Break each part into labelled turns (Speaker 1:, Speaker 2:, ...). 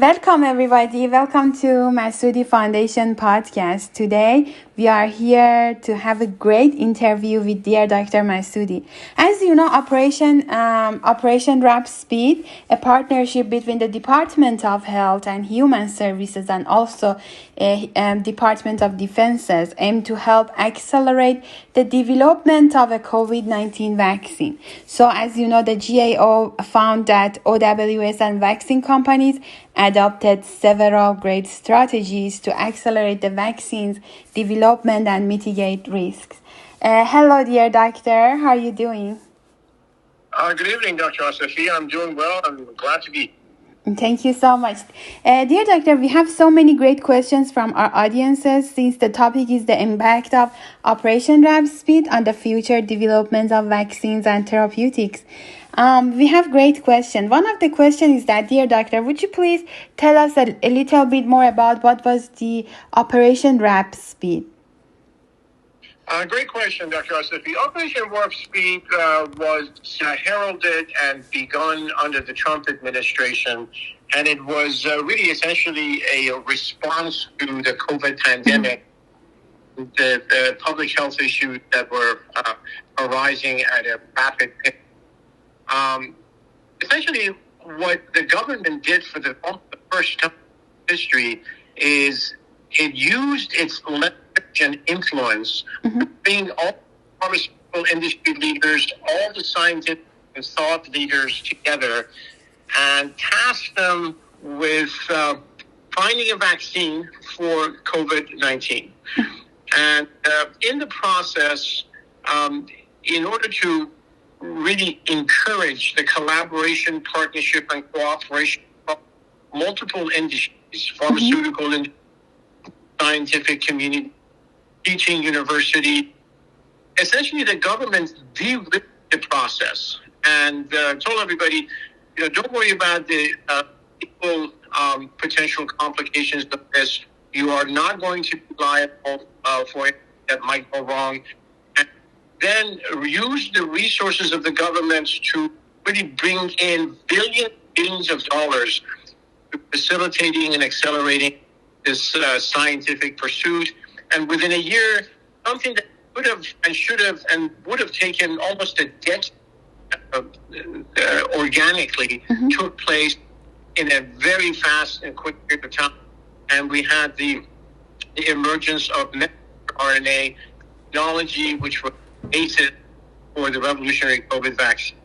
Speaker 1: Welcome, everybody. Welcome to Massoudi Foundation podcast. Today, we are here to have a great interview with dear Dr. Massoudi. As you know, Operation Warp Speed, a partnership between the Department of Health and Human Services and also Department of Defenses, aim to help accelerate the development of a COVID-19 vaccine. So, as you know, the GAO found that OWS and vaccine companies adopted several great strategies to accelerate the vaccine's development and mitigate risks. Hello, dear doctor. How are you doing?
Speaker 2: Good evening, Dr. Assefi. I'm doing well. I'm glad to be.
Speaker 1: Thank you so much. Dear doctor, we have so many great questions from our audiences since the topic is the impact of Operation Warp Speed on the future development of vaccines and therapeutics. We have great questions. One of the questions is that, dear doctor, would you please tell us a little bit more about what was the Operation Warp Speed?
Speaker 2: Great question, Dr. Assefi. Operation Warp Speed was heralded and begun under the Trump administration, and it was really essentially a response to the COVID pandemic, the public health issues that were arising at a rapid pace. Essentially, what the government did for the first time in history is it used its leverage and influence to bring all pharmaceutical industry leaders, all the scientific and thought leaders together and tasked them with finding a vaccine for COVID-19. And in the process, in order to really encourage the collaboration, partnership, and cooperation of multiple industries, pharmaceutical industry, scientific community, teaching university. Essentially, the government de-risked the process and told everybody, don't worry about the potential complications of this. You are not going to be liable for it that might go wrong. And then use the resources of the government to really bring in billions of dollars to facilitating and accelerating this scientific pursuit. And within a year, something that could have and should have and would have taken almost a decade organically took place in a very fast and quick period of time. And we had the emergence of mRNA technology, which was created for the revolutionary COVID vaccine.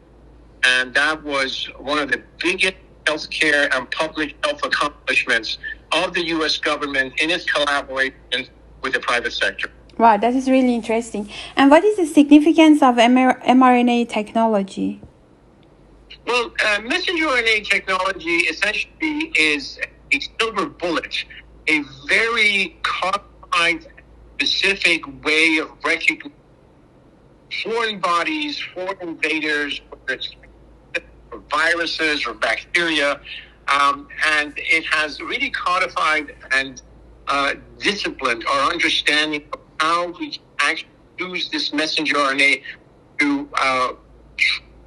Speaker 2: And that was one of the biggest healthcare and public health accomplishments of the U.S. government in its collaboration with the private sector.
Speaker 1: Wow, that is really interesting. And what is the significance of mRNA technology?
Speaker 2: Well, messenger RNA technology essentially is a silver bullet, a very codified, specific way of recognizing foreign bodies, foreign invaders, whether it's viruses or bacteria, and it has really codified and disciplined our understanding of how we actually use this messenger RNA to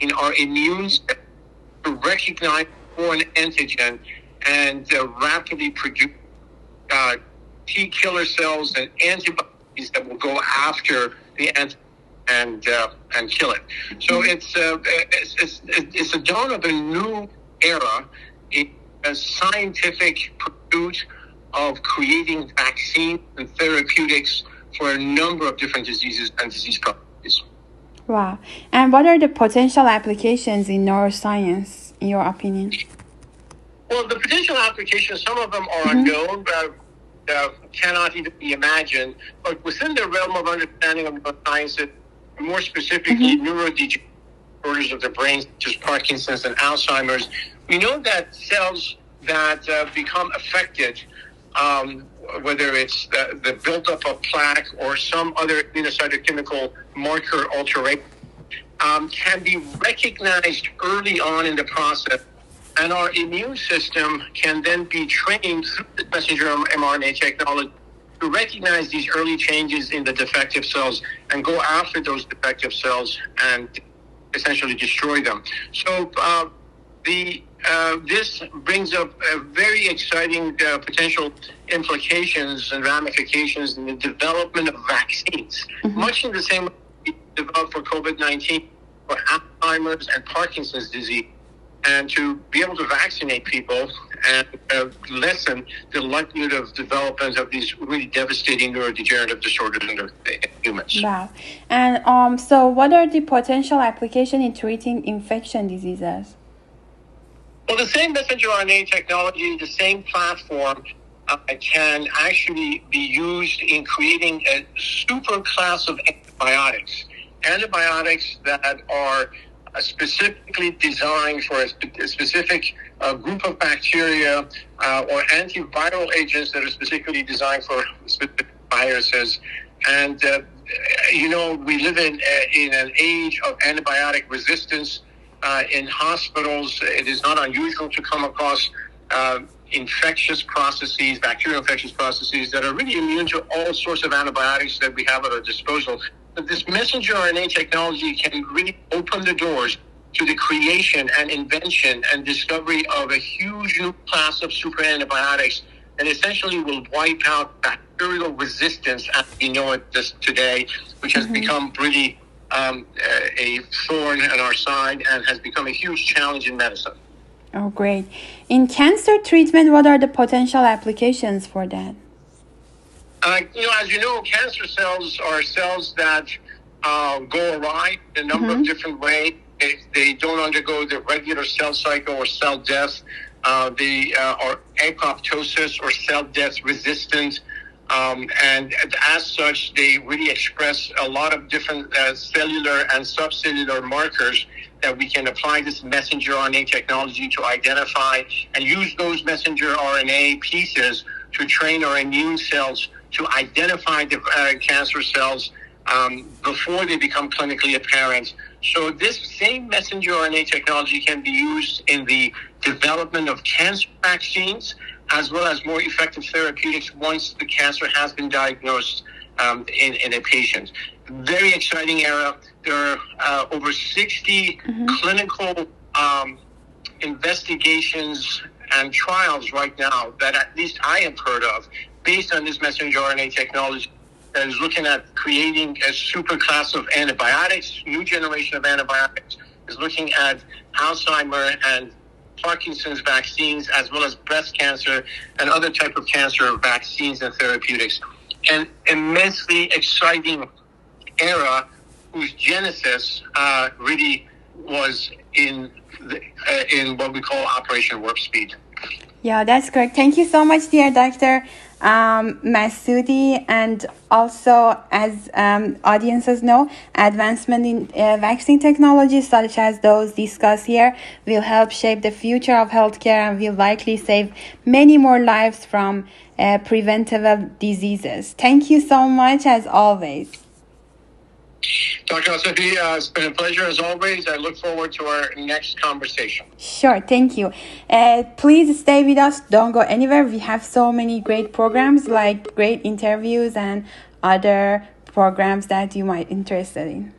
Speaker 2: in our immune system to recognize foreign antigen and rapidly produce T killer cells and antibodies that will go after the antigen and kill it. So it's a dawn of a new era in a scientific pursuit of creating vaccines and therapeutics for a number of different diseases and disease properties.
Speaker 1: Wow. And what are the potential applications in neuroscience, in your opinion?
Speaker 2: Well, the potential applications, some of them are unknown, cannot even be imagined. But within the realm of understanding of neuroscience, more specifically neurodegenerative disorders of the brain, such as Parkinson's and Alzheimer's, we know that cells that become affected, whether it's the buildup of plaque or some other immunocytochemical marker alteration, can be recognized early on in the process. And our immune system can then be trained through the messenger mRNA technology to recognize these early changes in the defective cells and go after those defective cells and essentially destroy them. So the this brings up very exciting potential implications and ramifications in the development of vaccines, much in the same way we developed for COVID-19, for Alzheimer's and Parkinson's disease, and to be able to vaccinate people and lessen the likelihood of development of these really devastating neurodegenerative disorders in humans.
Speaker 1: Wow. And so what are the potential applications in treating infection diseases?
Speaker 2: Well, the same messenger RNA technology, the same platform, can actually be used in creating a super class of antibiotics. Antibiotics that are specifically designed for a specific group of bacteria, or antiviral agents that are specifically designed for specific viruses. And, we live in an age of antibiotic resistance. In hospitals, it is not unusual to come across infectious processes, bacterial infectious processes that are really immune to all sorts of antibiotics that we have at our disposal. But this messenger RNA technology can really open the doors to the creation and invention and discovery of a huge new class of super antibiotics that essentially will wipe out bacterial resistance as we know it today, which has become really a thorn on our side and has become a huge challenge in medicine.
Speaker 1: Oh, great. In cancer treatment, what are the potential applications for that?
Speaker 2: As you know, cancer cells are cells that go awry in a number of different ways. They don't undergo the regular cell cycle or cell death. They are apoptosis or cell death resistant. And as such, they really express a lot of different cellular and subcellular markers that we can apply this messenger RNA technology to identify and use those messenger RNA pieces to train our immune cells to identify the cancer cells before they become clinically apparent. So this same messenger RNA technology can be used in the development of cancer vaccines, as well as more effective therapeutics once the cancer has been diagnosed in a patient. Very exciting era. There are over 60 clinical investigations and trials right now that at least I have heard of based on this messenger RNA technology that is looking at creating a super class of antibiotics, new generation of antibiotics, is looking at Alzheimer and Parkinson's vaccines, as well as breast cancer and other type of cancer vaccines and therapeutics. An immensely exciting era whose genesis really was in what we call Operation Warp Speed.
Speaker 1: Yeah, that's correct. Thank you so much, dear Dr. Massoudi. And also, as audiences know, advancement in vaccine technologies such as those discussed here will help shape the future of healthcare and will likely save many more lives from preventable diseases. Thank you so much, as always.
Speaker 2: Dr. Assefi, it's been a pleasure as always. I look forward to our next conversation.
Speaker 1: Sure, thank you. Please stay with us. Don't go anywhere. We have so many great programs, like great interviews and other programs that you might be interested in.